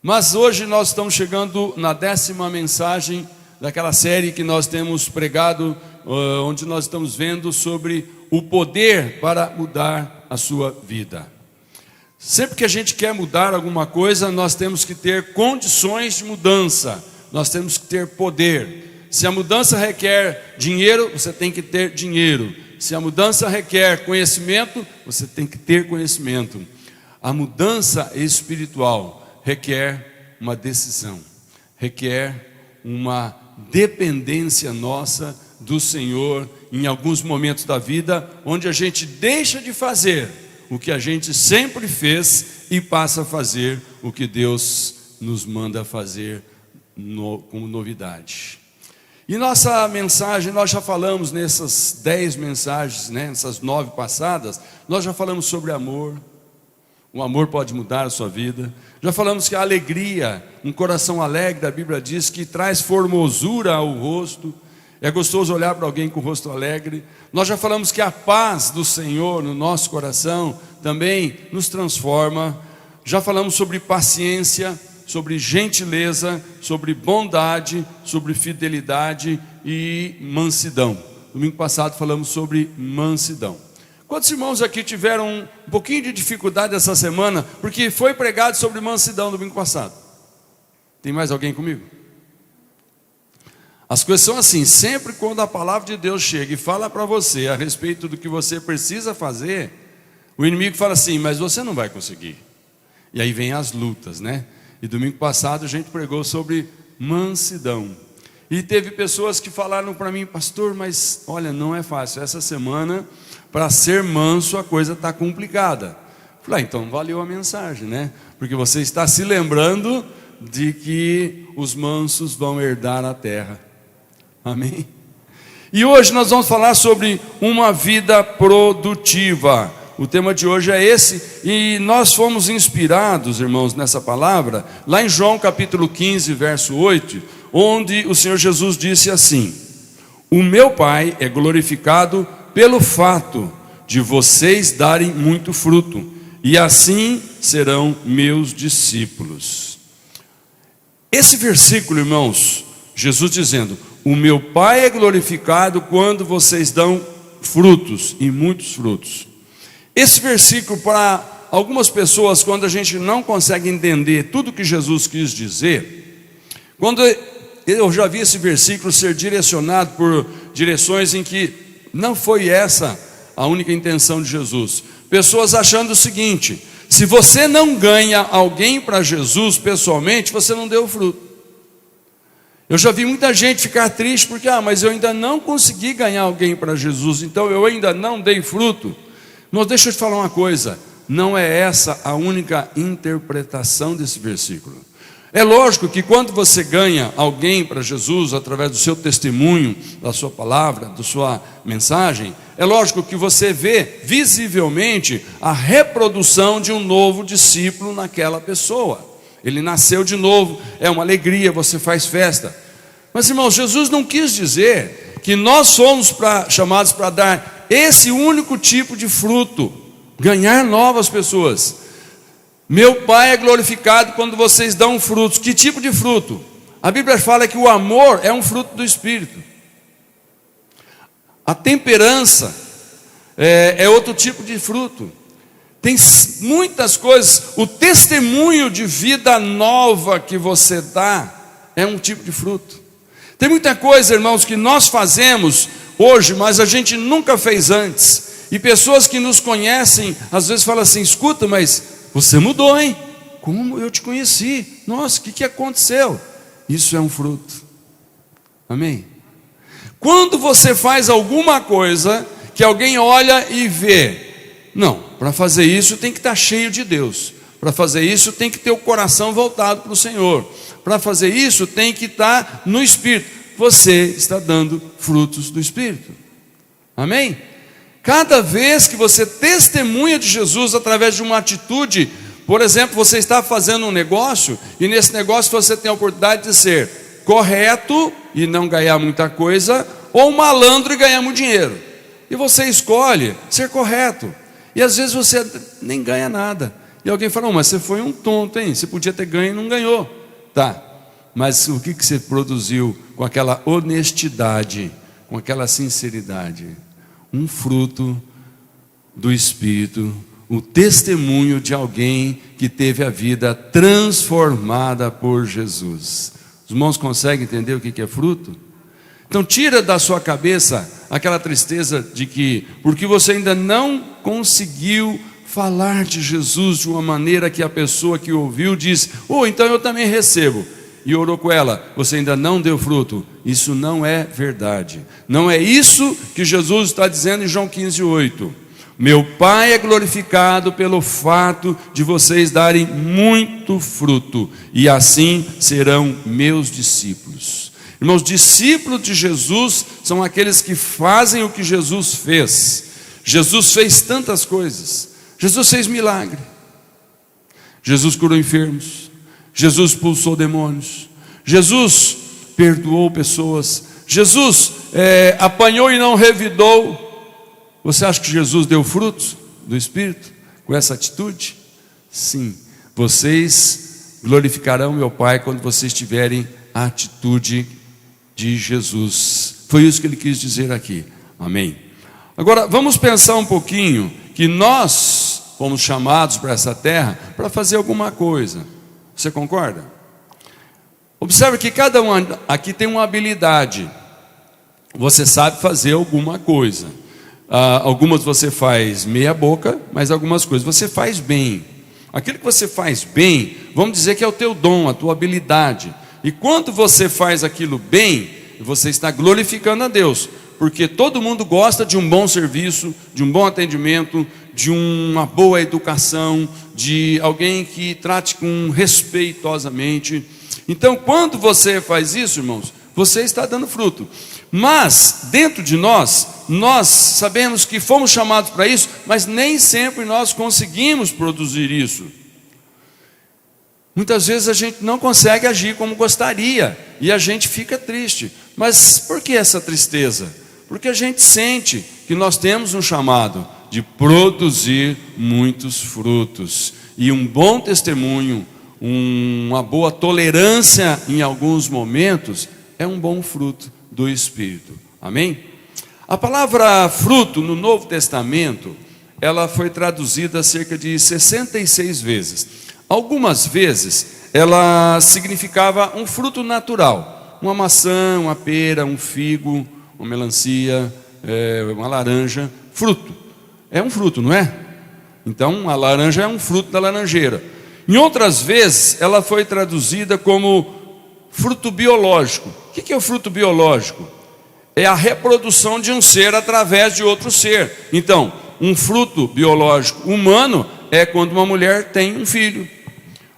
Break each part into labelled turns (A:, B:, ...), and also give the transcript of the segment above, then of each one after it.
A: Mas hoje nós estamos chegando na 10ª mensagem daquela série que nós temos pregado, onde nós estamos vendo sobre o poder para mudar a sua vida. Sempre que a gente quer mudar alguma coisa, nós temos que ter condições de mudança, nós temos que ter poder. Se a mudança requer dinheiro, você tem que ter dinheiro. Se a mudança requer conhecimento, você tem que ter conhecimento. A mudança espiritual requer uma decisão, requer uma dependência nossa do Senhor em alguns momentos da vida, onde a gente deixa de fazer o que a gente sempre fez e passa a fazer o que Deus nos manda fazer como novidade. E nossa mensagem, nós já falamos nessas 10 mensagens, nessas 9 passadas, nós já falamos sobre amor. O amor pode mudar a sua vida. Já falamos que a alegria, um coração alegre, a Bíblia diz que traz formosura ao rosto. É gostoso olhar para alguém com o rosto alegre. Nós já falamos que a paz do Senhor no nosso coração também nos transforma. Já falamos sobre paciência, sobre gentileza, sobre bondade, sobre fidelidade e mansidão. Domingo passado falamos sobre mansidão. Quantos irmãos aqui tiveram um pouquinho de dificuldade essa semana, porque foi pregado sobre mansidão no domingo passado? Tem mais alguém comigo? As coisas são assim, sempre quando a palavra de Deus chega e fala para você a respeito do que você precisa fazer, o inimigo fala assim, mas você não vai conseguir. E aí vem as lutas, E domingo passado a gente pregou sobre mansidão. E teve pessoas que falaram para mim, pastor, mas olha, não é fácil, essa semana, para ser manso, a coisa está complicada. Falei, então valeu a mensagem, Porque você está se lembrando de que os mansos vão herdar a terra. Amém? E hoje nós vamos falar sobre uma vida produtiva. O tema de hoje é esse, e nós fomos inspirados, irmãos, nessa palavra, lá em João capítulo 15, verso 8, onde o Senhor Jesus disse assim: o meu Pai é glorificado pelo fato de vocês darem muito fruto, e assim serão meus discípulos. Esse versículo, irmãos, Jesus dizendo, o meu Pai é glorificado quando vocês dão frutos, e muitos frutos. Esse versículo, para algumas pessoas, quando a gente não consegue entender tudo que Jesus quis dizer, quando eu já vi esse versículo ser direcionado por direções em que não foi essa a única intenção de Jesus. Pessoas achando o seguinte, se você não ganha alguém para Jesus pessoalmente, você não deu fruto. Eu já vi muita gente ficar triste porque, mas eu ainda não consegui ganhar alguém para Jesus, então eu ainda não dei fruto. Mas deixa eu te falar uma coisa, não é essa a única interpretação desse versículo. É lógico que quando você ganha alguém para Jesus, através do seu testemunho, da sua palavra, da sua mensagem, é lógico que você vê visivelmente a reprodução de um novo discípulo naquela pessoa. Ele nasceu de novo, é uma alegria, você faz festa. Mas irmãos, Jesus não quis dizer que nós somos chamados para dar esse único tipo de fruto, ganhar novas pessoas. Meu Pai é glorificado quando vocês dão frutos. Que tipo de fruto? A Bíblia fala que o amor é um fruto do Espírito. A temperança é outro tipo de fruto. Tem muitas coisas. O testemunho de vida nova que você dá é um tipo de fruto. Tem muita coisa, irmãos, que nós fazemos hoje, mas a gente nunca fez antes. E pessoas que nos conhecem, às vezes falam assim, escuta, mas você mudou, hein? Como eu te conheci? Nossa, o que aconteceu? Isso é um fruto. Amém? Quando você faz alguma coisa que alguém olha e vê, não, para fazer isso tem que estar cheio de Deus. Para fazer isso tem que ter o coração voltado para o Senhor. Para fazer isso tem que estar no Espírito. Você está dando frutos do Espírito. Amém? Cada vez que você testemunha de Jesus através de uma atitude, por exemplo, você está fazendo um negócio, e nesse negócio você tem a oportunidade de ser correto e não ganhar muita coisa, ou malandro e ganhar muito dinheiro. E você escolhe ser correto. E às vezes você nem ganha nada. E alguém fala, mas você foi um tonto, hein? Você podia ter ganho e não ganhou. Tá, mas o que você produziu com aquela honestidade, com aquela sinceridade? Um fruto do Espírito, o testemunho de alguém que teve a vida transformada por Jesus. Os irmãos conseguem entender o que é fruto? Então tira da sua cabeça aquela tristeza de que, porque você ainda não conseguiu falar de Jesus de uma maneira que a pessoa que ouviu diz, então eu também recebo, e orou com ela, você ainda não deu fruto. Isso não é verdade. Não é isso que Jesus está dizendo em João 15:8. Meu Pai é glorificado pelo fato de vocês darem muito fruto, e assim serão meus discípulos. Irmãos, discípulos de Jesus são aqueles que fazem o que Jesus fez. Jesus fez tantas coisas. Jesus fez milagre. Jesus curou enfermos. Jesus expulsou demônios. Jesus perdoou pessoas. Jesus apanhou e não revidou. Você acha que Jesus deu frutos do Espírito com essa atitude? Sim. Vocês glorificarão meu Pai quando vocês tiverem a atitude de Jesus. Foi isso que ele quis dizer aqui. Amém. Agora vamos pensar um pouquinho que nós fomos chamados para essa terra para fazer alguma coisa. Você concorda? Observe que cada um aqui tem uma habilidade. Você sabe fazer alguma coisa. Algumas você faz meia boca, mas algumas coisas você faz bem. Aquilo que você faz bem, vamos dizer que é o teu dom, a tua habilidade. E quando você faz aquilo bem, você está glorificando a Deus, porque todo mundo gosta de um bom serviço, de um bom atendimento, de uma boa educação, de alguém que trate com respeitosamente. Então, quando você faz isso, irmãos, você está dando fruto. Mas, dentro de nós sabemos que fomos chamados para isso, mas nem sempre nós conseguimos produzir isso. Muitas vezes a gente não consegue agir como gostaria, e a gente fica triste. Mas por que essa tristeza? Porque a gente sente que nós temos um chamado de produzir muitos frutos. E um bom testemunho, uma boa tolerância em alguns momentos, é um bom fruto do Espírito. Amém? A palavra fruto no Novo Testamento, ela foi traduzida cerca de 66 vezes. Algumas vezes ela significava um fruto natural, uma maçã, uma pera, um figo, uma melancia, uma laranja, fruto. É um fruto, não é? Então a laranja é um fruto da laranjeira. Em outras vezes ela foi traduzida como fruto biológico. O que é o fruto biológico? É a reprodução de um ser através de outro ser. Então, um fruto biológico humano é quando uma mulher tem um filho.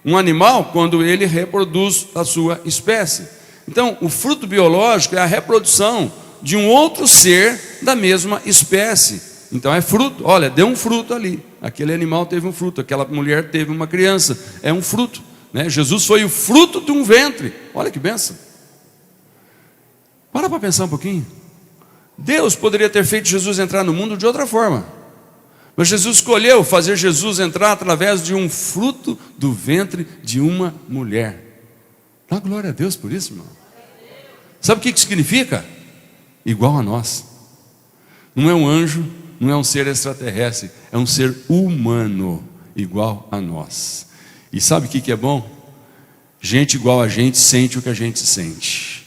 A: Um animal, quando ele reproduz a sua espécie. Então, o fruto biológico é a reprodução de um outro ser da mesma espécie. Então é fruto. Olha, deu um fruto ali. Aquele animal teve um fruto, aquela mulher teve uma criança. É um fruto, né? Jesus foi o fruto de um ventre. Olha que bênção. Para pensar um pouquinho. Deus poderia ter feito Jesus entrar no mundo de outra forma, mas Jesus escolheu fazer Jesus entrar através de um fruto do ventre de uma mulher. Dá glória a Deus por isso, irmão. Sabe o que significa? Igual a nós. Não é um anjo, não é um ser extraterrestre, é um ser humano, igual a nós. E sabe o que é bom? Gente igual a gente sente o que a gente sente.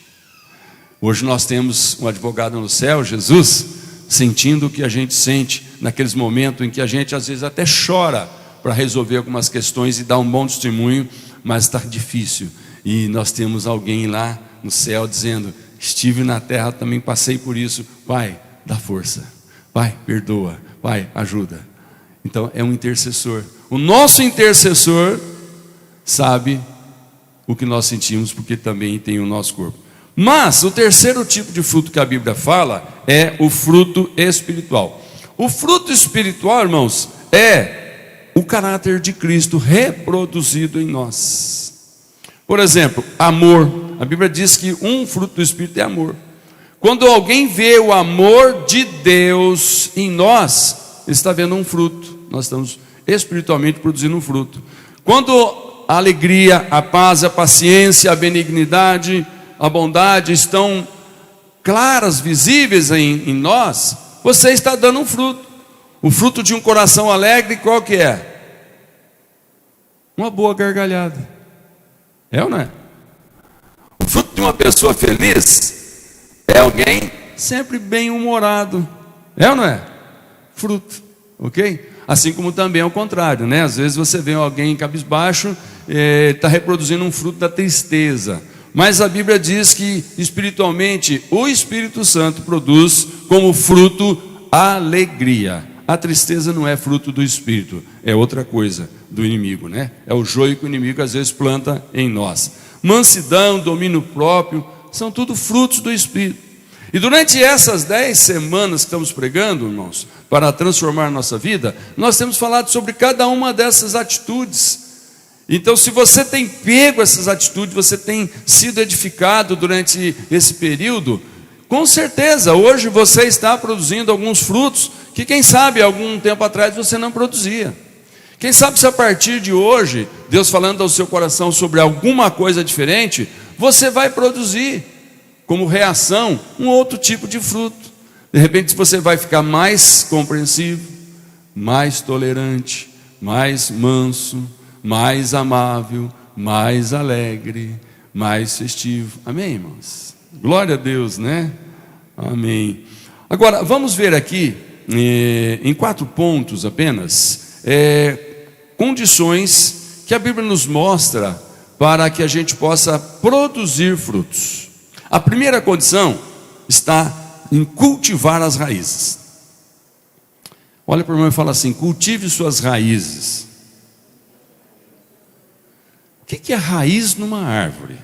A: Hoje nós temos um advogado no céu, Jesus, sentindo o que a gente sente naqueles momentos em que a gente às vezes até chora para resolver algumas questões e dar um bom testemunho, mas está difícil. E nós temos alguém lá no céu dizendo: estive na terra, também passei por isso. Pai, dá força. Pai, perdoa. Pai, ajuda. Então é um intercessor. O nosso intercessor sabe o que nós sentimos, porque também tem o nosso corpo. Mas o terceiro tipo de fruto que a Bíblia fala é o fruto espiritual. O fruto espiritual, irmãos, é o caráter de Cristo reproduzido em nós. Por exemplo, amor. A Bíblia diz que um fruto do Espírito é amor. Quando alguém vê o amor de Deus em nós, ele está vendo um fruto. Nós estamos espiritualmente produzindo um fruto. Quando a alegria, a paz, a paciência, a benignidade, a bondade estão claras, visíveis em nós, você está dando um fruto. O fruto de um coração alegre, qual que é? Uma boa gargalhada. É ou não é? O fruto de uma pessoa feliz é alguém sempre bem-humorado. É ou não é? Fruto, ok? Assim como também é o contrário, né? Às vezes você vê alguém cabisbaixo, está reproduzindo um fruto da tristeza. Mas a Bíblia diz que espiritualmente o Espírito Santo produz como fruto alegria. A tristeza não é fruto do Espírito, é outra coisa do inimigo, né? É o joio que o inimigo às vezes planta em nós. Mansidão, domínio próprio, são tudo frutos do Espírito. E durante essas 10 semanas que estamos pregando, irmãos, para transformar a nossa vida, nós temos falado sobre cada uma dessas atitudes. Então, se você tem pego essas atitudes, você tem sido edificado durante esse período, com certeza, hoje você está produzindo alguns frutos que, quem sabe, algum tempo atrás você não produzia. Quem sabe se a partir de hoje, Deus falando ao seu coração sobre alguma coisa diferente, você vai produzir, como reação, um outro tipo de fruto. De repente você vai ficar mais compreensivo, mais tolerante, mais manso, mais amável, mais alegre, mais festivo. Amém, irmãos? Glória a Deus, né? Amém. Agora, vamos ver aqui, em 4 pontos apenas, condições que a Bíblia nos mostra para que a gente possa produzir frutos. A primeira condição está em cultivar as raízes. Olha para o irmão e fala assim: cultive suas raízes. O que é raiz numa árvore?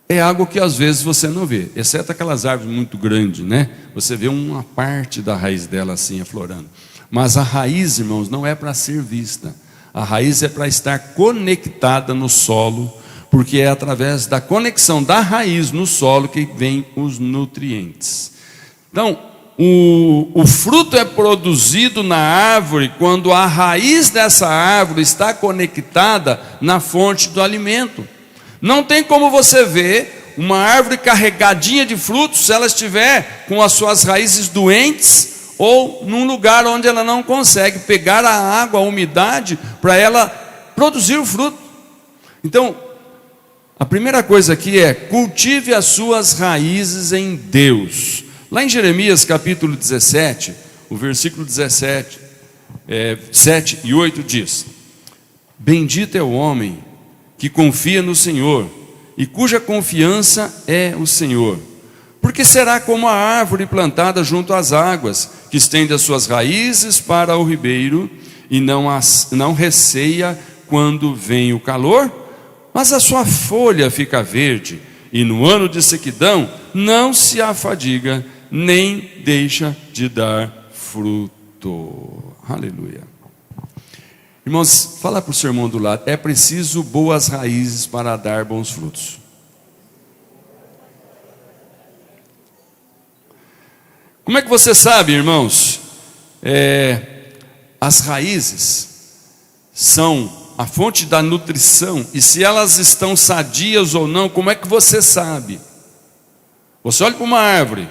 A: É algo que às vezes você não vê, exceto aquelas árvores muito grandes, né? Você vê uma parte da raiz dela assim aflorando. Mas a raiz, irmãos, não é para ser vista. A raiz é para estar conectada no solo, porque é através da conexão da raiz no solo que vem os nutrientes. Então, o fruto é produzido na árvore quando a raiz dessa árvore está conectada na fonte do alimento. Não tem como você ver uma árvore carregadinha de frutos se ela estiver com as suas raízes doentes ou num lugar onde ela não consegue pegar a água, a umidade, para ela produzir o fruto. Então, a primeira coisa aqui é: cultive as suas raízes em Deus. Lá em Jeremias capítulo 17, o versículo 17, 7 e 8 diz: bendito é o homem que confia no Senhor e cuja confiança é o Senhor, porque será como a árvore plantada junto às águas, que estende as suas raízes para o ribeiro e não receia quando vem o calor, mas a sua folha fica verde, e no ano de sequidão não se afadiga, nem deixa de dar fruto. Aleluia. Irmãos, fala para o seu irmão do lado: é preciso boas raízes para dar bons frutos. Como é que você sabe, irmãos? As raízes são a fonte da nutrição, e se elas estão sadias ou não, como é que você sabe? Você olha para uma árvore,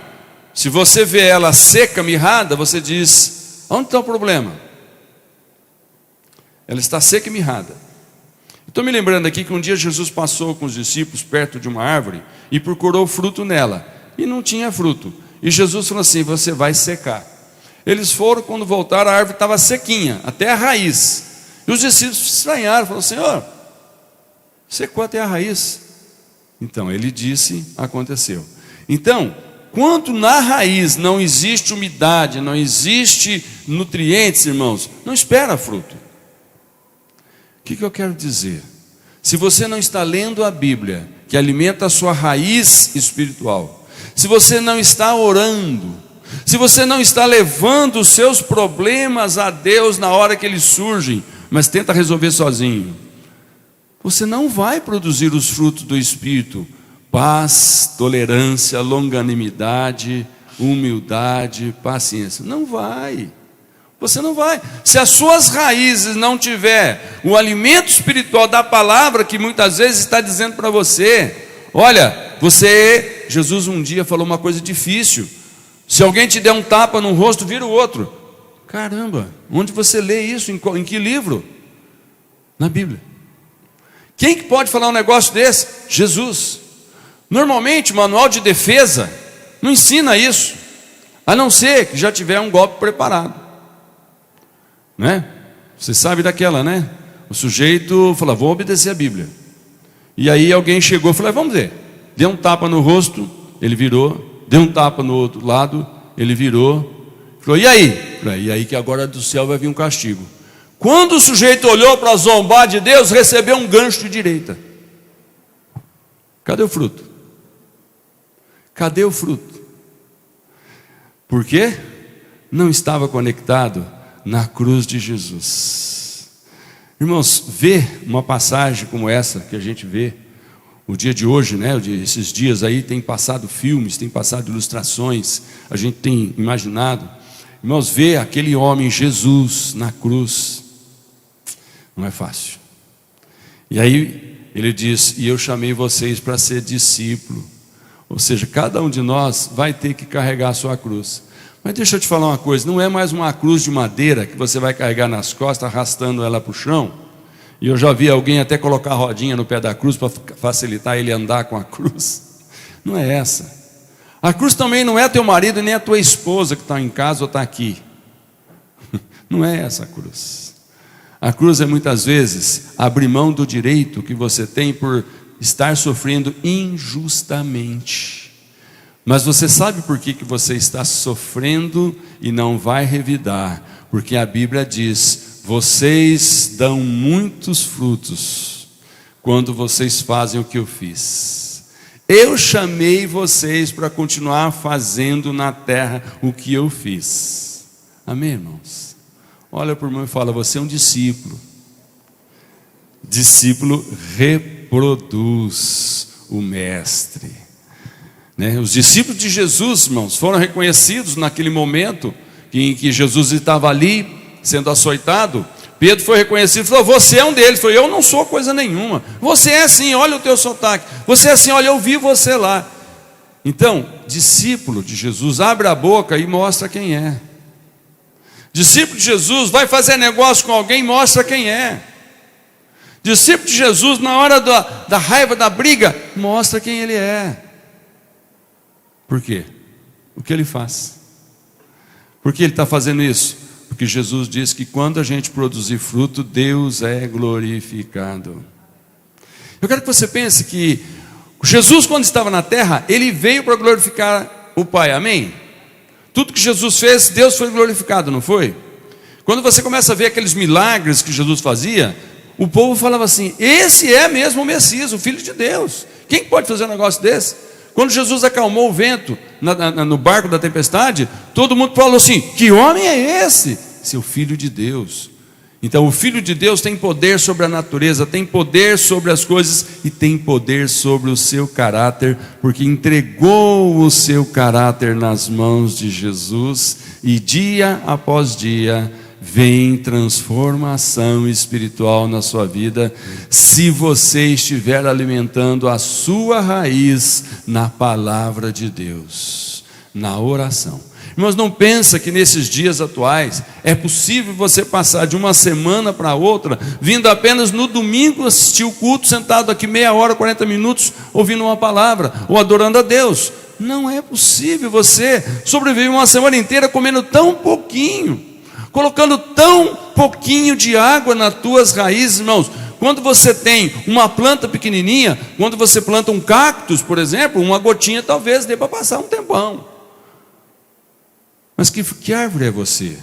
A: se você vê ela seca, mirrada, você diz: onde está o problema? Ela está seca e mirrada. Estou me lembrando aqui que um dia Jesus passou com os discípulos perto de uma árvore e procurou fruto nela, e não tinha fruto. E Jesus falou assim: você vai secar. Eles foram, quando voltaram, a árvore estava sequinha, até a raiz. E os discípulos estranharam, falaram: Senhor, secou até a raiz. Então ele disse: aconteceu. Então, quando na raiz não existe umidade, não existe nutrientes, irmãos, não espera fruto. O que eu quero dizer? Se você não está lendo a Bíblia, que alimenta a sua raiz espiritual, se você não está orando, se você não está levando os seus problemas a Deus na hora que eles surgem, mas tenta resolver sozinho, você não vai produzir os frutos do Espírito: paz, tolerância, longanimidade, humildade, paciência. Não vai. Você não vai. Se as suas raízes não tiver o alimento espiritual da palavra, que muitas vezes está dizendo para você, olha, Jesus um dia falou uma coisa difícil, se alguém te der um tapa no rosto, vira o outro. Caramba, onde você lê isso? Em que livro? Na Bíblia. Quem que pode falar um negócio desse? Jesus. Normalmente o manual de defesa não ensina isso, a não ser que já tiver um golpe preparado, né? Você sabe daquela, né? O sujeito fala, vou obedecer a Bíblia. E aí alguém chegou e falou, vamos ver. Deu um tapa no rosto, ele virou. Deu um tapa no outro lado, ele virou. Falou, e aí? Falei, e aí que agora do céu vai vir um castigo. Quando o sujeito olhou para zombar de Deus, recebeu um gancho de direita. Cadê o fruto? Cadê o fruto? Por quê? Não estava conectado na cruz de Jesus. Irmãos, ver uma passagem como essa que a gente vê, o dia de hoje, né? Esses dias aí tem passado filmes, tem passado ilustrações, a gente tem imaginado. Irmãos, ver aquele homem Jesus na cruz não é fácil. E aí ele diz, e eu chamei vocês para ser discípulo. Ou seja, cada um de nós vai ter que carregar a sua cruz. Mas deixa eu te falar uma coisa, não é mais uma cruz de madeira que você vai carregar nas costas, arrastando ela para o chão. E eu já vi alguém até colocar a rodinha no pé da cruz para facilitar ele andar com a cruz. Não é essa. A cruz também não é teu marido nem a tua esposa que está em casa ou está aqui. Não é essa a cruz. A cruz é muitas vezes abrir mão do direito que você tem por estar sofrendo injustamente. Mas você sabe por que você está sofrendo e não vai revidar? Porque a Bíblia diz, vocês dão muitos frutos quando vocês fazem o que eu fiz. Eu chamei vocês para continuar fazendo na terra o que eu fiz. Amém, irmãos? Olha para o irmão e fala, você é um discípulo. Discípulo reproduz o mestre, né? Os discípulos de Jesus, irmãos, foram reconhecidos naquele momento em que Jesus estava ali sendo açoitado. Pedro foi reconhecido e falou, você é um deles. Falou, eu não sou coisa nenhuma. Você é assim, olha o teu sotaque. Você é assim, olha, eu vi você lá. Então, discípulo de Jesus, abre a boca e mostra quem é. Discípulo de Jesus, vai fazer negócio com alguém, mostra quem é. Discípulo de Jesus, na hora da raiva, da briga, mostra quem ele é. Por quê? O que ele faz? Por que ele está fazendo isso? Porque Jesus diz que quando a gente produzir fruto, Deus é glorificado. Eu quero que você pense que Jesus, quando estava na terra, ele veio para glorificar o Pai, amém? Tudo que Jesus fez, Deus foi glorificado, não foi? Quando você começa a ver aqueles milagres que Jesus fazia, o povo falava assim, esse é mesmo o Messias, o Filho de Deus. Quem pode fazer um negócio desse? Quando Jesus acalmou o vento no barco da tempestade, todo mundo falou assim, que homem é esse? Seu Filho de Deus. Então o Filho de Deus tem poder sobre a natureza, tem poder sobre as coisas e tem poder sobre o seu caráter, porque entregou o seu caráter nas mãos de Jesus, e dia após dia vem transformação espiritual na sua vida, se você estiver alimentando a sua raiz na palavra de Deus, na oração. Irmãos, não pensa que nesses dias atuais é possível você passar de uma semana para outra, vindo apenas no domingo assistir o culto, sentado aqui meia hora, 40 minutos, ouvindo uma palavra, ou adorando a Deus. Não é possível você sobreviver uma semana inteira comendo tão pouquinho, colocando tão pouquinho de água nas tuas raízes, irmãos. Quando você tem uma planta pequenininha, quando você planta um cactus, por exemplo, uma gotinha talvez dê para passar um tempão. Mas que árvore é você?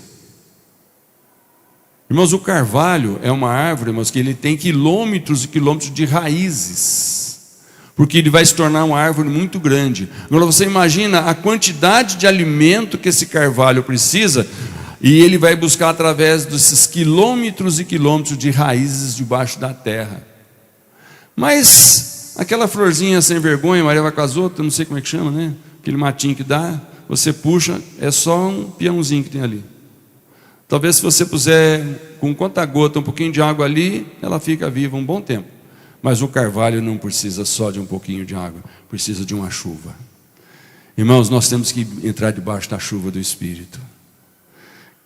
A: Irmãos, o carvalho é uma árvore, irmãos, que ele tem quilômetros e quilômetros de raízes, porque ele vai se tornar uma árvore muito grande. Agora você imagina a quantidade de alimento que esse carvalho precisa, e ele vai buscar através desses quilômetros e quilômetros de raízes debaixo da terra. Mas aquela florzinha sem vergonha, Maria vai com as outras, não sei como é que chama, né? Aquele matinho que dá, você puxa, é só um peãozinho que tem ali. Talvez se você puser com conta gota um pouquinho de água ali, ela fica viva um bom tempo. Mas o carvalho não precisa só de um pouquinho de água, precisa de uma chuva. Irmãos, nós temos que entrar debaixo da chuva do Espírito.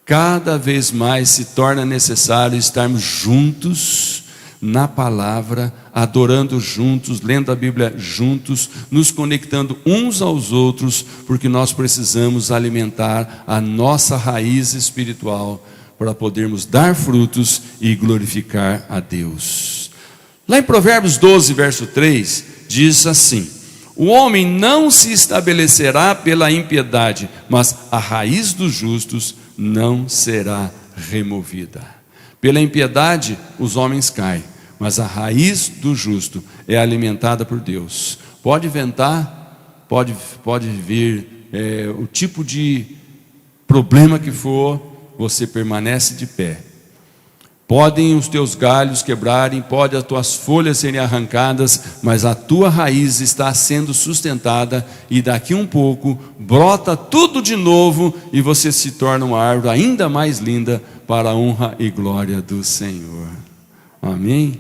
A: Cada vez mais se torna necessário estarmos juntos na palavra, adorando juntos, lendo a Bíblia juntos, nos conectando uns aos outros, porque nós precisamos alimentar a nossa raiz espiritual para podermos dar frutos e glorificar a Deus. Lá em Provérbios 12, verso 3, diz assim: o homem não se estabelecerá pela impiedade, mas a raiz dos justos não será removida. Pela impiedade os homens caem, mas a raiz do justo é alimentada por Deus. Pode ventar, pode vir o tipo de problema que for, você permanece de pé. Podem os teus galhos quebrarem, podem as tuas folhas serem arrancadas, mas a tua raiz está sendo sustentada, e daqui um pouco brota tudo de novo, e você se torna uma árvore ainda mais linda para a honra e glória do Senhor. Amém?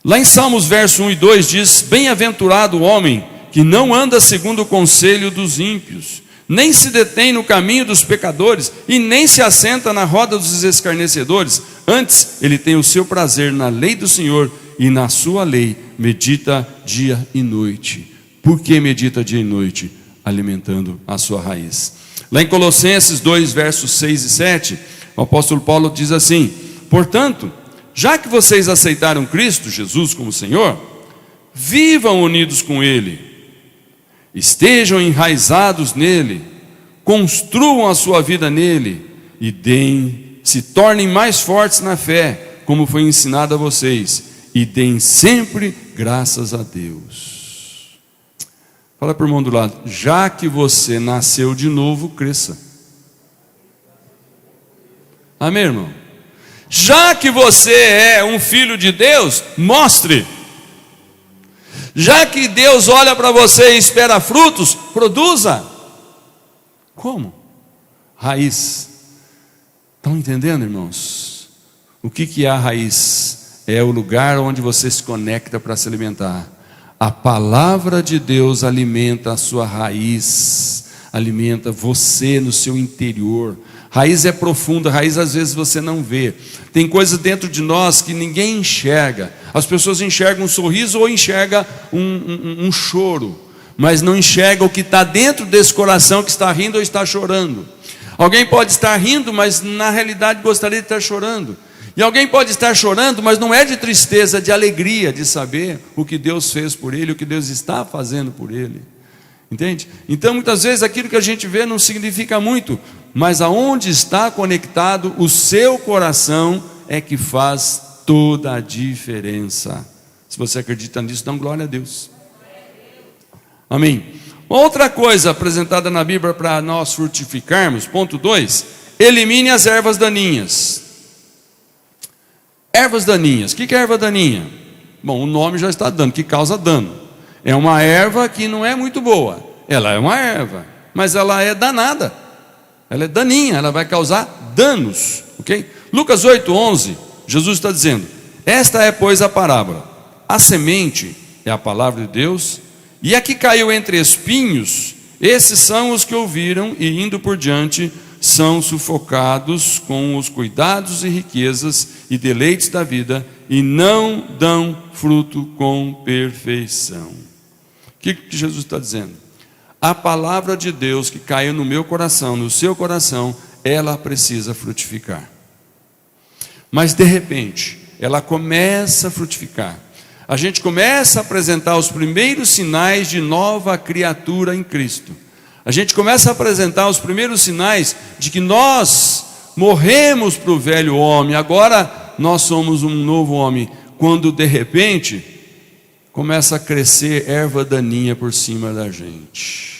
A: Lá em Salmos verso 1 e 2 diz: bem-aventurado o homem que não anda segundo o conselho dos ímpios, nem se detém no caminho dos pecadores, e nem se assenta na roda dos escarnecedores. Antes, ele tem o seu prazer na lei do Senhor, e na sua lei medita dia e noite. Por que medita dia e noite? Alimentando a sua raiz. Lá em Colossenses 2, versos 6 e 7, o apóstolo Paulo diz assim: portanto, já que vocês aceitaram Cristo Jesus como Senhor, vivam unidos com Ele, estejam enraizados nele, construam a sua vida nele, e se tornem mais fortes na fé, como foi ensinado a vocês, e deem sempre graças a Deus. Fala para o irmão do lado: já que você nasceu de novo, cresça. Amém, irmão? Já que você é um filho de Deus, mostre. Já que Deus olha para você e espera frutos, produza. Como? Raiz. Estão entendendo, irmãos? O que é a raiz? É o lugar onde você se conecta para se alimentar. A palavra de Deus alimenta a sua raiz, alimenta você no seu interior. Raiz é profunda, raiz às vezes você não vê. Tem coisas dentro de nós que ninguém enxerga. As pessoas enxergam um sorriso ou enxergam um choro, mas não enxergam o que está dentro desse coração que está rindo ou está chorando. Alguém pode estar rindo, mas na realidade gostaria de estar chorando. E alguém pode estar chorando, mas não é de tristeza, é de alegria, de saber o que Deus fez por ele, o que Deus está fazendo por ele. Entende? Então muitas vezes aquilo que a gente vê não significa muito, mas aonde está conectado o seu coração é que faz toda a diferença. Se você acredita nisso, dá glória a Deus. Amém. Outra coisa apresentada na Bíblia para nós frutificarmos, ponto 2, elimine as ervas daninhas. Ervas daninhas. O que é erva daninha? Bom, o nome já está dando, que causa dano. É uma erva que não é muito boa. Ela é uma erva, mas ela é danada. Ela é daninha, ela vai causar danos, ok? Lucas 8:11, Jesus está dizendo: esta é, pois, a parábola. A semente é a palavra de Deus, e a que caiu entre espinhos, esses são os que ouviram e, indo por diante, são sufocados com os cuidados e riquezas e deleites da vida, e não dão fruto com perfeição. O que Jesus está dizendo? A palavra de Deus que caiu no meu coração, no seu coração, ela precisa frutificar. Mas de repente, ela começa a frutificar. A gente começa a apresentar os primeiros sinais de nova criatura em Cristo. A gente começa a apresentar os primeiros sinais de que nós morremos para o velho homem, agora nós somos um novo homem. Quando de repente começa a crescer erva daninha por cima da gente.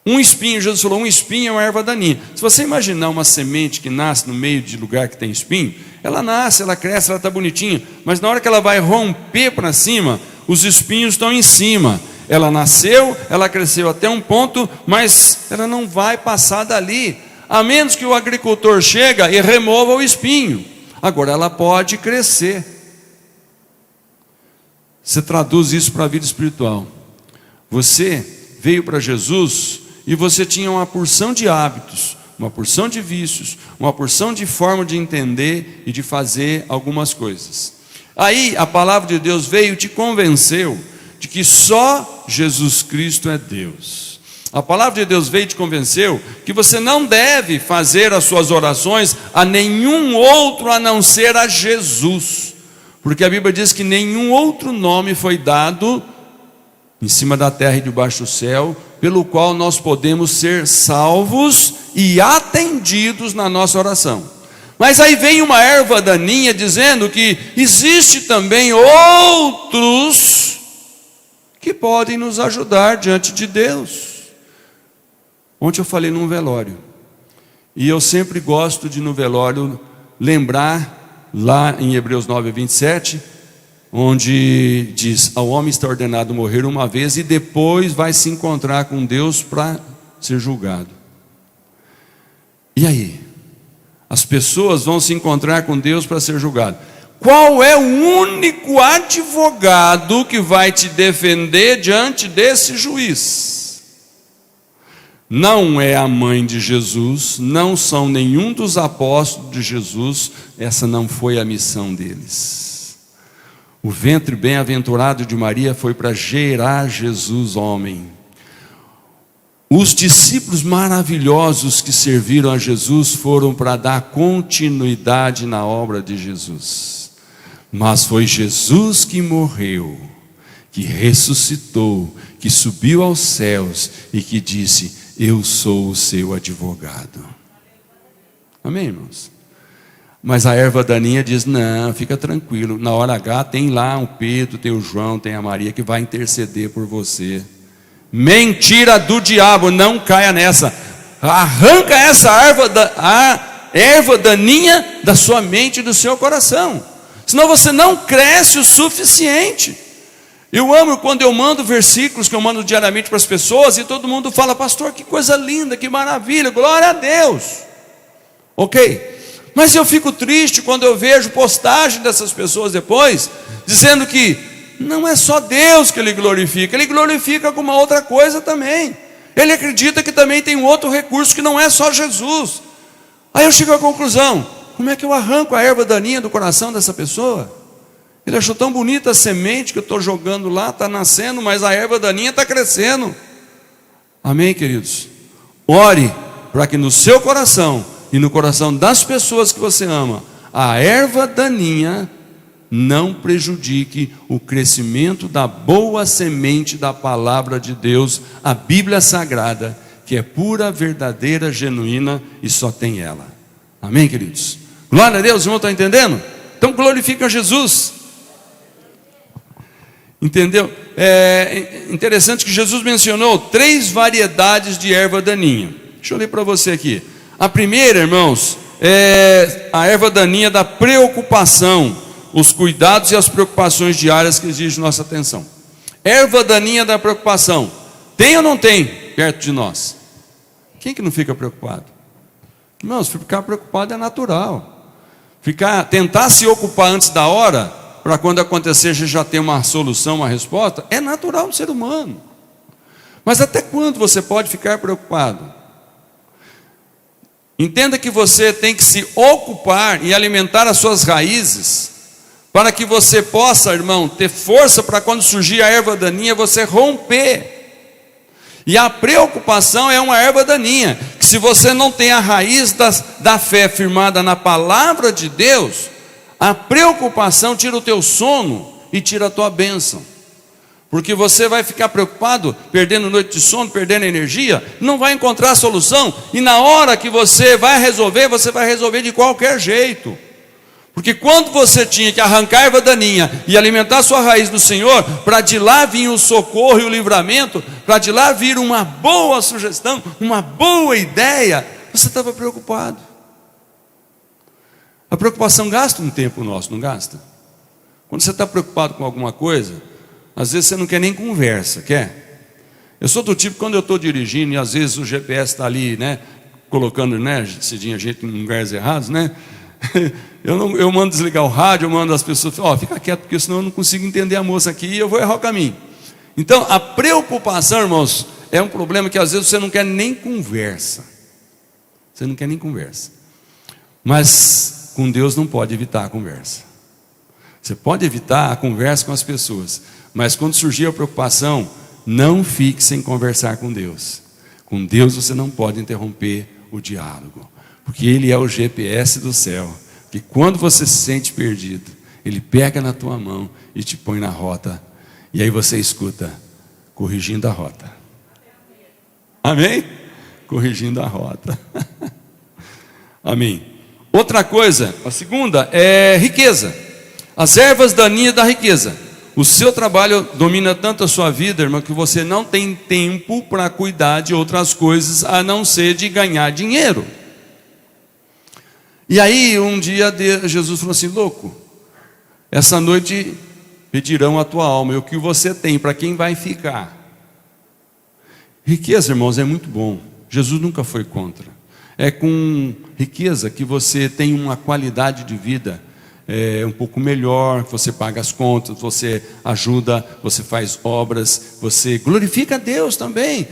A: Um espinho, Jesus falou, um espinho é uma erva daninha. Se você imaginar uma semente que nasce no meio de lugar que tem espinho, ela nasce, ela cresce, ela está bonitinha, mas na hora que ela vai romper para cima, os espinhos estão em cima. Ela nasceu, ela cresceu até um ponto, mas ela não vai passar dali. a menos que o agricultor chegue e remova o espinho. Agora ela pode crescer. Você traduz isso para a vida espiritual. Você veio para Jesus e você tinha uma porção de hábitos, uma porção de vícios, uma porção de forma de entender e de fazer algumas coisas. Aí a palavra de Deus veio e te convenceu de que só Jesus Cristo é Deus. A palavra de Deus veio e te convenceu que você não deve fazer as suas orações a nenhum outro a não ser a Jesus. Porque a Bíblia diz que nenhum outro nome foi dado em cima da terra e debaixo do céu, pelo qual nós podemos ser salvos e atendidos na nossa oração. Mas aí vem uma erva daninha dizendo que existe também outros que podem nos ajudar diante de Deus. Ontem eu falei num velório, e eu sempre gosto de no velório lembrar lá em Hebreus 9:27, onde diz: ao homem está ordenado morrer uma vez e depois vai se encontrar com Deus para ser julgado. E aí? As pessoas vão se encontrar com Deus para ser julgado. Qual é o único advogado que vai te defender diante desse juiz? Não é a mãe de Jesus, não são nenhum dos apóstolos de Jesus, essa não foi a missão deles. O ventre bem-aventurado de Maria foi para gerar Jesus homem. Os discípulos maravilhosos que serviram a Jesus foram para dar continuidade na obra de Jesus. Mas foi Jesus que morreu, que ressuscitou, que subiu aos céus e que disse: eu sou o seu advogado. Amém, irmãos? Mas a erva daninha diz: não, fica tranquilo, na hora H tem lá o Pedro, tem o João, tem a Maria que vai interceder por você. Mentira do diabo, não caia nessa. Arranca essa erva daninha da sua mente e do seu coração, senão você não cresce o suficiente. Eu amo quando eu mando versículos que eu mando diariamente para as pessoas e todo mundo fala: pastor, que coisa linda, que maravilha, glória a Deus. Ok, mas eu fico triste quando eu vejo postagem dessas pessoas depois, dizendo que não é só Deus que ele glorifica com uma outra coisa também. Ele acredita que também tem um outro recurso que não é só Jesus. Aí eu chego à conclusão: como é que eu arranco a erva daninha do coração dessa pessoa? Ele achou tão bonita a semente que eu estou jogando lá, está nascendo, mas a erva daninha está crescendo. Amém, queridos? Ore para que no seu coração e no coração das pessoas que você ama, a erva daninha não prejudique o crescimento da boa semente da palavra de Deus, a Bíblia Sagrada, que é pura, verdadeira, genuína e só tem ela. Amém, queridos? Glória a Deus, o irmão está entendendo? Então glorifica Jesus. Entendeu? É interessante que Jesus mencionou 3 variedades de erva daninha. Deixa eu ler para você aqui. A primeira, irmãos, é a erva daninha da preocupação, os cuidados e as preocupações diárias que exigem nossa atenção. Erva daninha da preocupação. Tem ou não tem perto de nós? Quem que não fica preocupado? Irmãos, ficar preocupado é natural. Tentar se ocupar antes da hora, para quando acontecer já ter uma solução, uma resposta, é natural no ser humano. Mas até quando você pode ficar preocupado? Entenda que você tem que se ocupar e alimentar as suas raízes, para que você possa, irmão, ter força para quando surgir a erva daninha, você romper. E a preocupação é uma erva daninha, que se você não tem a raiz da fé firmada na palavra de Deus, a preocupação tira o teu sono e tira a tua bênção. Porque você vai ficar preocupado, perdendo noite de sono, perdendo energia, não vai encontrar solução, e na hora que você vai resolver de qualquer jeito. Porque quando você tinha que arrancar a erva daninha e alimentar a sua raiz no Senhor, para de lá vir o socorro e o livramento, para de lá vir uma boa sugestão, uma boa ideia, você estava preocupado. A preocupação gasta um tempo nosso, não gasta? Quando você está preocupado com alguma coisa, às vezes você não quer nem conversa, quer? Eu sou do tipo, quando eu estou dirigindo e às vezes o GPS está ali, né, colocando, né, Cidinha, a gente em lugares errados, né? Eu mando desligar o rádio, eu mando as pessoas, fica quieto, porque senão eu não consigo entender a moça aqui e eu vou errar o caminho. Então, a preocupação, irmãos, é um problema que às vezes você não quer nem conversa. Você não quer nem conversa. Mas com Deus não pode evitar a conversa. Você pode evitar a conversa com as pessoas, mas quando surgir a preocupação, não fique sem conversar com Deus. Com Deus você não pode interromper o diálogo, porque Ele é o GPS do céu, que quando você se sente perdido, Ele pega na tua mão e te põe na rota, e aí você escuta, corrigindo a rota. Amém? Corrigindo a rota. Amém. Outra coisa, a segunda é riqueza. As ervas daninhas da riqueza. O seu trabalho domina tanto a sua vida, irmão, que você não tem tempo para cuidar de outras coisas, a não ser de ganhar dinheiro. E aí, um dia, Jesus falou assim: louco, essa noite pedirão a tua alma, e o que você tem, para quem vai ficar? Riqueza, irmãos, é muito bom. Jesus nunca foi contra. É com riqueza que você tem uma qualidade de vida um pouco melhor, você paga as contas, você ajuda, você faz obras, você glorifica a Deus também.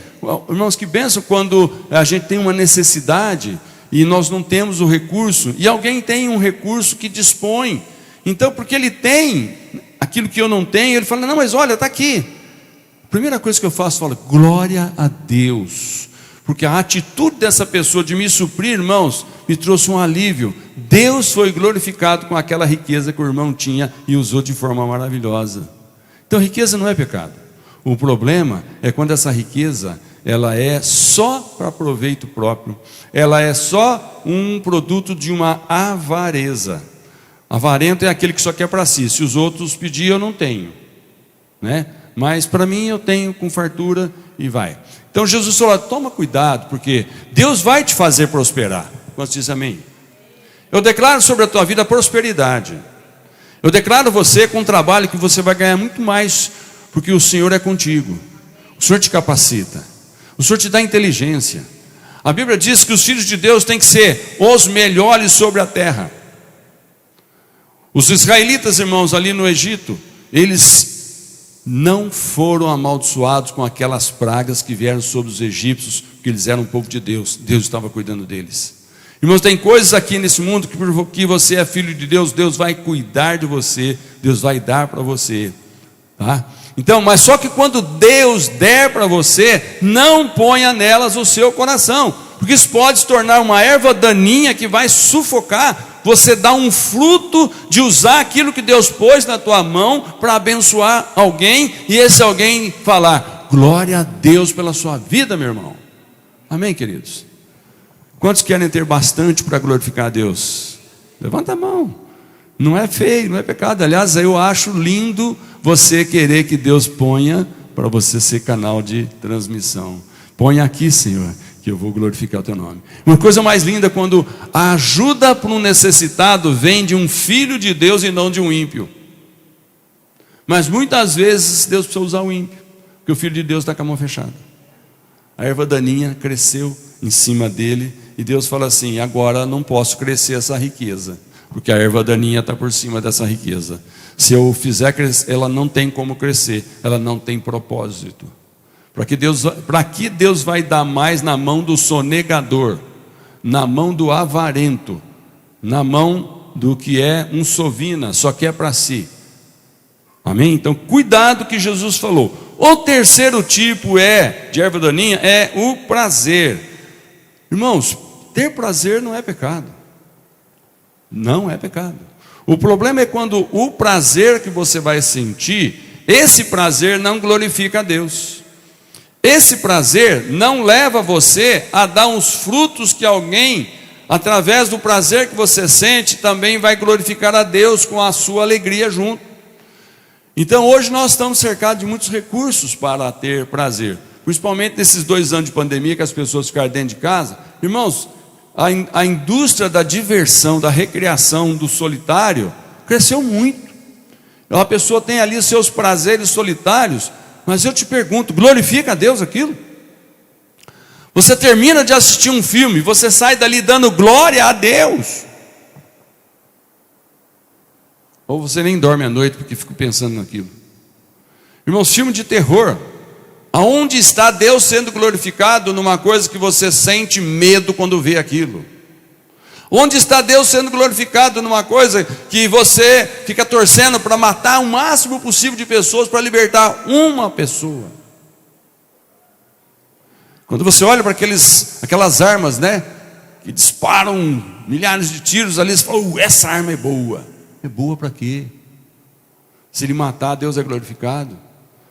A: Irmãos, que bênção quando a gente tem uma necessidade e nós não temos o recurso, e alguém tem um recurso que dispõe. Então, porque ele tem aquilo que eu não tenho, ele fala: não, mas olha, está aqui. A primeira coisa que eu faço, eu falo: glória a Deus. Porque a atitude dessa pessoa de me suprir, irmãos, me trouxe um alívio. Deus foi glorificado com aquela riqueza que o irmão tinha e usou de forma maravilhosa. Então, riqueza não é pecado. O problema é quando essa riqueza, ela é só para proveito próprio. Ela é só um produto de uma avareza. Avarento é aquele que só quer para si. Se os outros pedirem, eu não tenho, né? Mas para mim eu tenho com fartura e vai. Então Jesus falou: toma cuidado, porque Deus vai te fazer prosperar. Quantos dizem amém? Eu declaro sobre a tua vida prosperidade. Eu declaro você com um trabalho que você vai ganhar muito mais, porque o Senhor é contigo. O Senhor te capacita. O Senhor te dá inteligência. A Bíblia diz que os filhos de Deus têm que ser os melhores sobre a terra. Os israelitas, irmãos, ali no Egito, eles não foram amaldiçoados com aquelas pragas que vieram sobre os egípcios, porque eles eram um povo de Deus. Deus estava cuidando deles. Irmãos, tem coisas aqui nesse mundo que porque você é filho de Deus, Deus vai cuidar de você, Deus vai dar para você, tá? Então, mas só que quando Deus der para você, não ponha nelas o seu coração, porque isso pode se tornar uma erva daninha que vai sufocar. Você dá um fruto de usar aquilo que Deus pôs na tua mão para abençoar alguém, e esse alguém falar: glória a Deus pela sua vida, meu irmão. Amém, queridos? Quantos querem ter bastante para glorificar a Deus? Levanta a mão. Não é feio, não é pecado. Aliás, eu acho lindo você querer que Deus ponha para você ser canal de transmissão. Põe aqui, Senhor, que eu vou glorificar o teu nome. Uma coisa mais linda quando a ajuda para um necessitado vem de um filho de Deus e não de um ímpio. Mas muitas vezes Deus precisa usar o ímpio, porque o filho de Deus está com a mão fechada. A erva daninha cresceu em cima dele, e Deus fala assim: agora não posso crescer essa riqueza, porque a erva daninha está por cima dessa riqueza. Se eu fizer crescer, ela não tem como crescer, ela não tem propósito. Para que Deus vai dar mais na mão do sonegador, na mão do avarento, na mão do que é um sovina, só quer para si? Amém? Então cuidado que Jesus falou. O terceiro tipo de erva daninha é o prazer. Irmãos, ter prazer não é pecado. Não é pecado. O problema é quando o prazer que você vai sentir, esse prazer não glorifica a Deus. Esse prazer não leva você a dar uns frutos que alguém, através do prazer que você sente, também vai glorificar a Deus com a sua alegria junto. Então hoje nós estamos cercados de muitos recursos para ter prazer, principalmente nesses 2 anos de pandemia que as pessoas ficaram dentro de casa. Irmãos, a indústria da diversão, da recreação, do solitário cresceu muito. A pessoa tem ali os seus prazeres solitários, mas eu te pergunto, glorifica a Deus aquilo? Você termina de assistir um filme, você sai dali dando glória a Deus. Ou você nem dorme à noite porque fica pensando naquilo. Irmãos, filme de terror. Aonde está Deus sendo glorificado numa coisa que você sente medo quando vê aquilo? Onde está Deus sendo glorificado numa coisa que você fica torcendo para matar o máximo possível de pessoas para libertar uma pessoa? Quando você olha para aquelas armas, né, que disparam milhares de tiros ali, você fala, essa arma é boa. É boa para quê? Se ele matar, Deus é glorificado.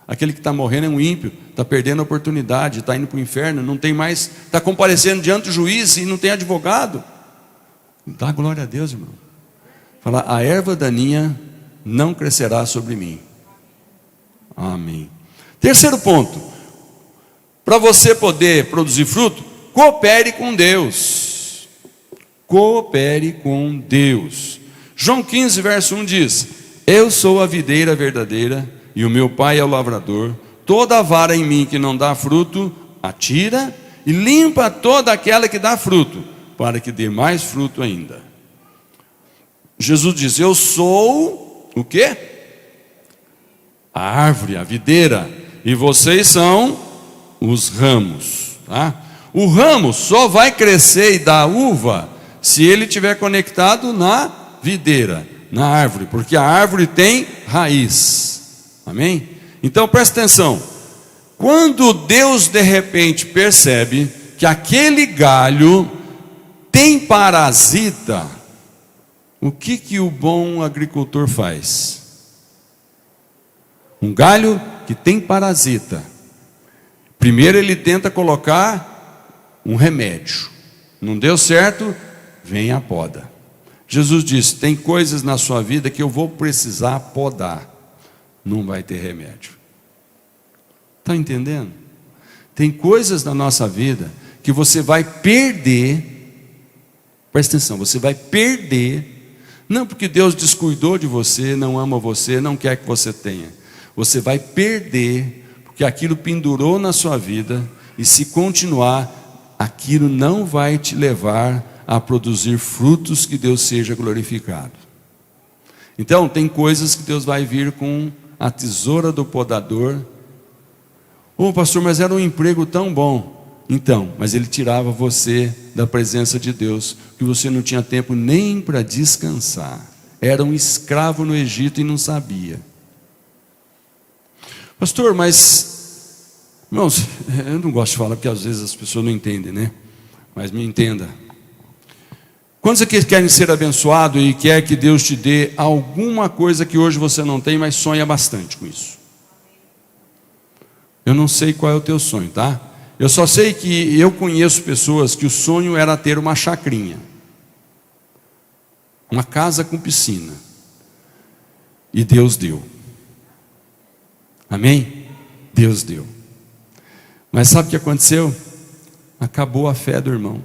A: Aquele que está morrendo é um ímpio, está perdendo a oportunidade, está indo para o inferno, não tem mais, está comparecendo diante do juiz e não tem advogado. Dá glória a Deus, irmão. Fala, a erva daninha não crescerá sobre mim. Amém. Terceiro ponto, para você poder produzir fruto, coopere com Deus. Coopere com Deus. João 15, verso 1 diz, eu sou a videira verdadeira e o meu pai é o lavrador. Toda vara em mim que não dá fruto, atira e limpa toda aquela que dá fruto, para que dê mais fruto ainda. Jesus diz, eu sou o quê? A árvore, a videira, e vocês são os ramos, tá? O ramo só vai crescer e dar uva se ele estiver conectado na videira, na árvore, porque a árvore tem raiz. Amém? Então presta atenção. Quando Deus de repente percebe que aquele galho tem parasita, o que o bom agricultor faz? Um galho que tem parasita, primeiro ele tenta colocar um remédio. Não deu certo, vem a poda. Jesus disse, tem coisas na sua vida que eu vou precisar podar. Não vai ter remédio. Está entendendo? Tem coisas na nossa vida que você vai perder. Presta atenção, você vai perder. Não porque Deus descuidou de você, não ama você, não quer que você tenha. Você vai perder porque aquilo pendurou na sua vida. E se continuar, aquilo não vai te levar a produzir frutos que Deus seja glorificado. Então tem coisas que Deus vai vir com a tesoura do podador. Pastor, mas era um emprego tão bom. Então, mas ele tirava você da presença de Deus, que você não tinha tempo nem para descansar. Era um escravo no Egito e não sabia. Pastor, mas irmãos, eu não gosto de falar porque às vezes as pessoas não entendem, né? Mas me entenda. Quantos aqui querem ser abençoados e quer que Deus te dê alguma coisa que hoje você não tem, mas sonha bastante com isso? Eu não sei qual é o teu sonho, tá? Eu só sei que eu conheço pessoas que o sonho era ter uma chacrinha, uma casa com piscina, e Deus deu. Amém? Deus deu. Mas sabe o que aconteceu? Acabou a fé do irmão.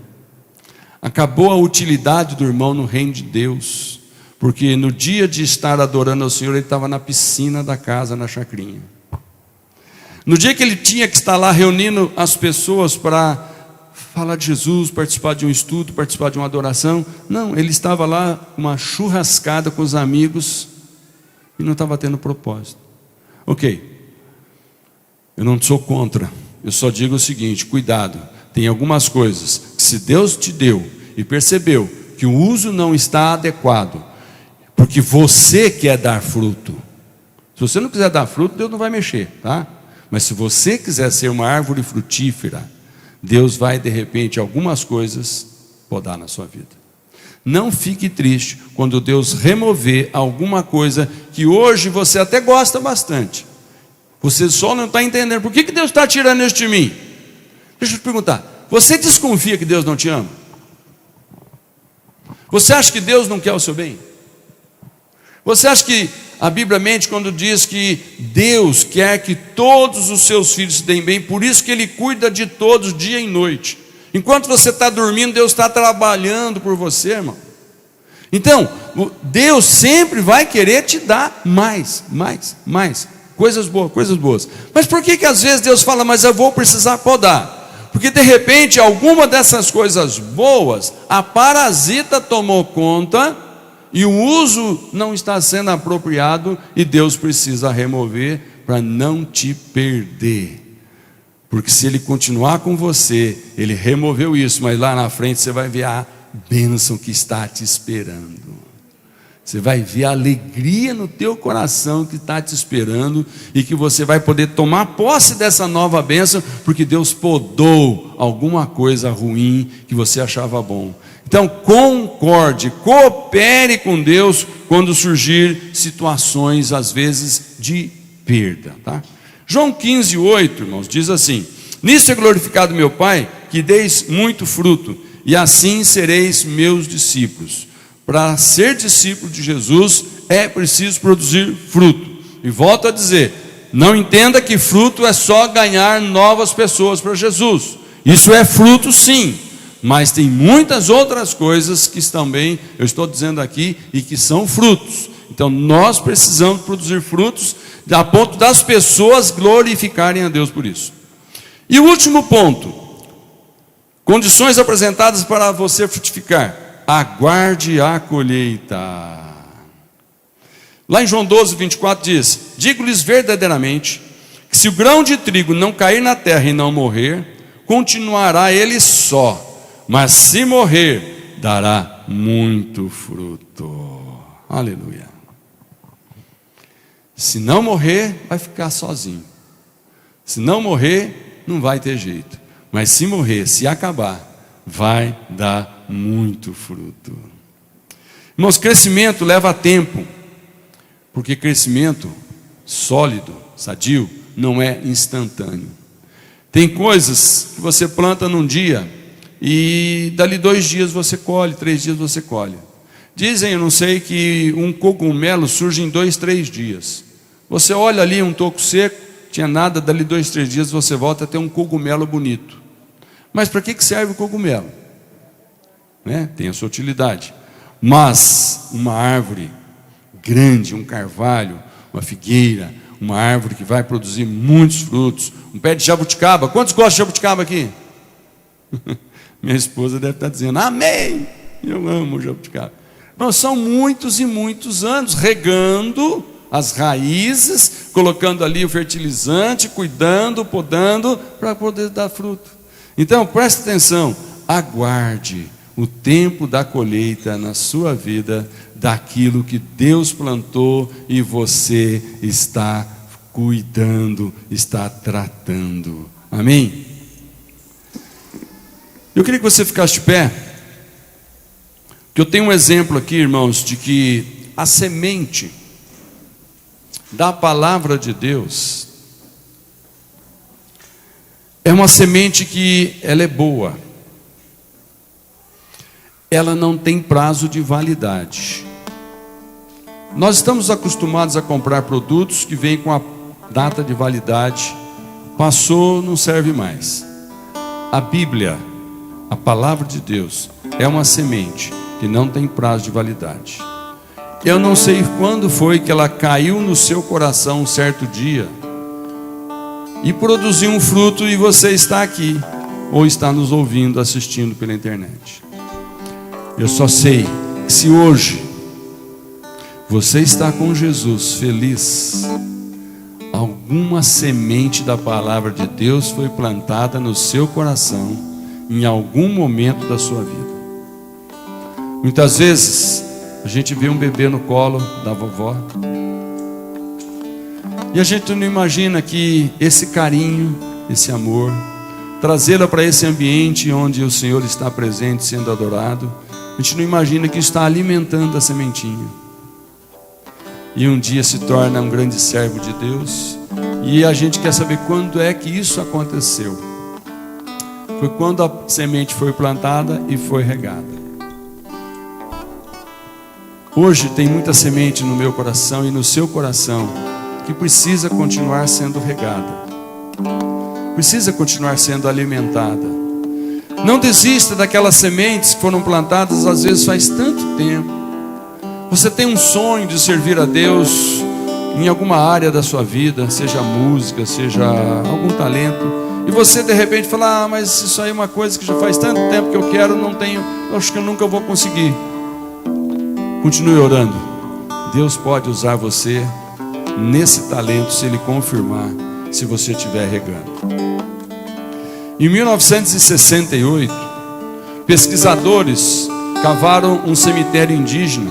A: Acabou a utilidade do irmão no reino de Deus, porque no dia de estar adorando ao Senhor, ele estava na piscina da casa, na chacrinha. No dia que ele tinha que estar lá reunindo as pessoas para falar de Jesus, participar de um estudo, participar de uma adoração, não, ele estava lá uma churrascada com os amigos e não estava tendo propósito. Ok, eu não sou contra, eu só digo o seguinte, cuidado. Tem algumas coisas que se Deus te deu e percebeu que o uso não está adequado, porque você quer dar fruto. Se você não quiser dar fruto, Deus não vai mexer, tá? Mas se você quiser ser uma árvore frutífera, Deus vai de repente algumas coisas podar na sua vida. Não fique triste quando Deus remover alguma coisa que hoje você até gosta bastante. Você só não está entendendo. Por que Deus está tirando isso de mim? Deixa eu te perguntar, você desconfia que Deus não te ama? Você acha que Deus não quer o seu bem? Você acha que a Bíblia mente quando diz que Deus quer que todos os seus filhos se deem bem, por isso que Ele cuida de todos dia e noite. Enquanto você está dormindo, Deus está trabalhando por você, irmão. Então, Deus sempre vai querer te dar mais, coisas boas. Mas por que às vezes Deus fala, mas eu vou precisar podar? Porque de repente alguma dessas coisas boas, a parasita tomou conta e o uso não está sendo apropriado e Deus precisa remover para não te perder. Porque se Ele continuar com você, Ele removeu isso, mas lá na frente você vai ver a bênção que está te esperando. Você vai ver a alegria no teu coração que está te esperando e que você vai poder tomar posse dessa nova bênção, porque Deus podou alguma coisa ruim que você achava bom. Então concorde, coopere com Deus quando surgir situações às vezes de perda, tá? João 15:8, irmãos, diz assim: nisso é glorificado meu Pai, que deis muito fruto, e assim sereis meus discípulos. Para ser discípulo de Jesus é preciso produzir fruto. E volto a dizer, não entenda que fruto é só ganhar novas pessoas para Jesus. Isso é fruto sim, mas tem muitas outras coisas que também eu estou dizendo aqui e que são frutos. Então nós precisamos produzir frutos a ponto das pessoas glorificarem a Deus por isso. E o último ponto, condições apresentadas para você frutificar: aguarde a colheita. Lá em João 12:24 diz: digo-lhes verdadeiramente que se o grão de trigo não cair na terra e não morrer, continuará ele só, mas se morrer, dará muito fruto. Aleluia. Se não morrer, vai ficar sozinho. Se não morrer, não vai ter jeito. Mas se morrer, se acabar, vai dar muito fruto. Irmãos, crescimento leva tempo, porque crescimento sólido, sadio, não é instantâneo. Tem coisas que você planta num dia e dali 2 dias você colhe, 3 dias você colhe. Dizem, eu não sei, que um cogumelo surge em 2, 3 dias. Você olha ali um toco seco, tinha nada, dali 2, 3 dias você volta a ter um cogumelo bonito. Mas para que serve o cogumelo? Tem a sua utilidade. Mas uma árvore grande, um carvalho, uma figueira, uma árvore que vai produzir muitos frutos, um pé de jabuticaba. Quantos gostam de jabuticaba aqui? Minha esposa deve estar dizendo amém, eu amo jabuticaba. Não, são muitos e muitos anos regando as raízes, colocando ali o fertilizante, cuidando, podando, para poder dar fruto. Então preste atenção, aguarde o tempo da colheita na sua vida, daquilo que Deus plantou e você está cuidando, está tratando. Amém? Eu queria que você ficasse de pé, porque eu tenho um exemplo aqui, irmãos, de que a semente da palavra de Deus é uma semente que ela é boa, ela não tem prazo de validade. Nós estamos acostumados a comprar produtos que vêm com a data de validade, passou, não serve mais. A Bíblia, a palavra de Deus, é uma semente que não tem prazo de validade. Eu não sei quando foi que ela caiu no seu coração um certo dia e produziu um fruto, e você está aqui ou está nos ouvindo, assistindo pela internet. Eu só sei que se hoje você está com Jesus feliz, alguma semente da palavra de Deus foi plantada no seu coração em algum momento da sua vida. Muitas vezes a gente vê um bebê no colo da vovó e a gente não imagina que esse carinho, esse amor, trazê-la para esse ambiente onde o Senhor está presente, sendo adorado, a gente não imagina que está alimentando a sementinha. E um dia se torna um grande servo de Deus. E a gente quer saber quando é que isso aconteceu. Foi quando a semente foi plantada e foi regada. Hoje tem muita semente no meu coração e no seu coração que precisa continuar sendo regada, precisa continuar sendo alimentada. Não desista daquelas sementes que foram plantadas às vezes faz tanto tempo. Você tem um sonho de servir a Deus em alguma área da sua vida, seja música, seja algum talento, e você de repente fala: mas isso aí é uma coisa que já faz tanto tempo que eu quero, não tenho, eu acho que eu nunca vou conseguir. Continue orando. Deus pode usar você nesse talento, se Ele confirmar, se você estiver regando. Em 1968, pesquisadores cavaram um cemitério indígena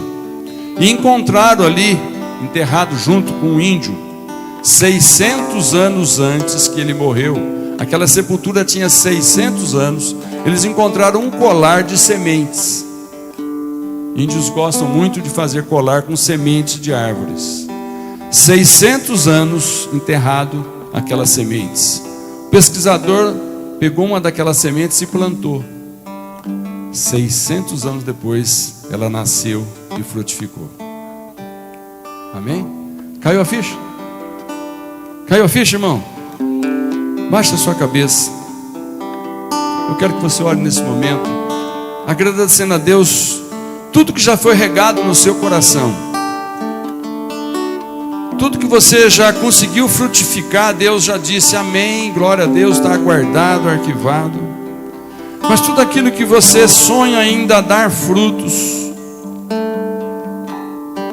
A: e encontraram ali, enterrado junto com um índio, 600 anos antes que ele morreu. Aquela sepultura tinha 600 anos. Eles encontraram um colar de sementes. Índios gostam muito de fazer colar com sementes de árvores. 600 anos enterrado aquelas sementes. O pesquisador pegou uma daquelas sementes e plantou. 600 anos depois, ela nasceu e frutificou. Amém? Caiu a ficha? Caiu a ficha, irmão? Baixa a sua cabeça. Eu quero que você ore nesse momento, agradecendo a Deus tudo que já foi regado no seu coração, tudo que você já conseguiu frutificar. Deus já disse amém, glória a Deus, está guardado, arquivado. Mas tudo aquilo que você sonha ainda dar frutos,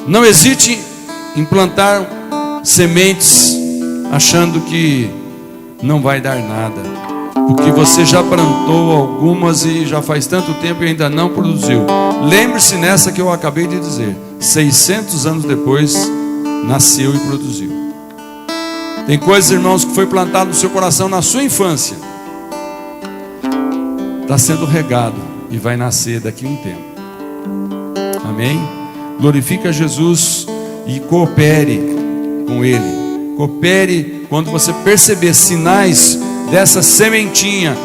A: não hesite em plantar sementes achando que não vai dar nada, porque você já plantou algumas e já faz tanto tempo e ainda não produziu. Lembre-se nessa que eu acabei de dizer: 600 anos depois nasceu e produziu. Tem coisas, irmãos, que foi plantado no seu coração na sua infância, está sendo regado e vai nascer daqui a um tempo. Amém? Glorifica Jesus e coopere com Ele. Coopere quando você perceber sinais dessa sementinha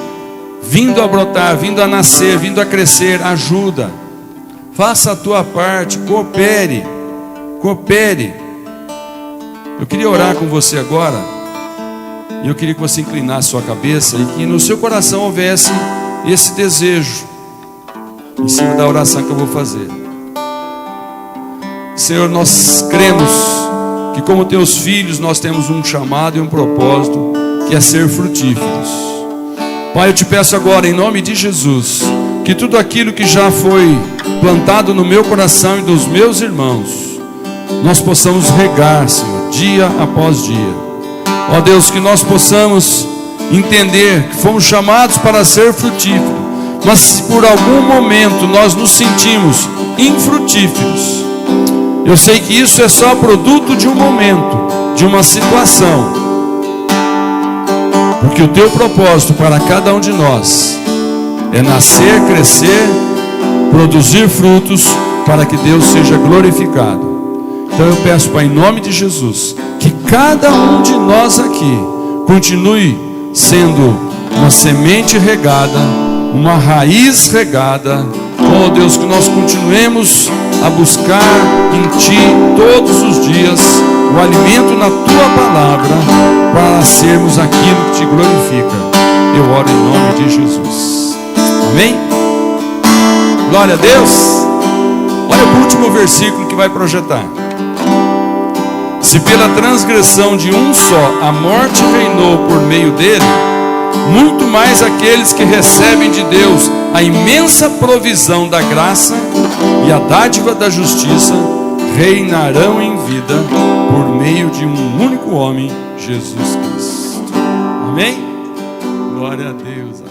A: vindo a brotar, vindo a nascer, vindo a crescer. Ajuda, faça a tua parte, coopere, coopere. Eu queria orar com você agora, e eu queria que você inclinasse sua cabeça e que no seu coração houvesse esse desejo, em cima da oração que eu vou fazer. Senhor, nós cremos que como teus filhos nós temos um chamado e um propósito, que é ser frutíferos. Pai, eu te peço agora, em nome de Jesus, que tudo aquilo que já foi plantado no meu coração e dos meus irmãos, nós possamos regar, Senhor, dia após dia. Ó Deus, que nós possamos entender que fomos chamados para ser frutíferos, mas se por algum momento nós nos sentimos infrutíferos, eu sei que isso é só produto de um momento, de uma situação, porque o teu propósito para cada um de nós é nascer, crescer, produzir frutos, para que Deus seja glorificado. Então eu peço, Pai, em nome de Jesus, que cada um de nós aqui continue sendo uma semente regada, uma raiz regada. Oh Deus, que nós continuemos a buscar em Ti todos os dias o alimento na Tua palavra, para sermos aquilo que Te glorifica. Eu oro em nome de Jesus. Amém? Glória a Deus. Olha o último versículo que vai projetar. Se pela transgressão de um só a morte reinou por meio dele, muito mais aqueles que recebem de Deus a imensa provisão da graça e a dádiva da justiça reinarão em vida por meio de um único homem, Jesus Cristo. Amém? Glória a Deus.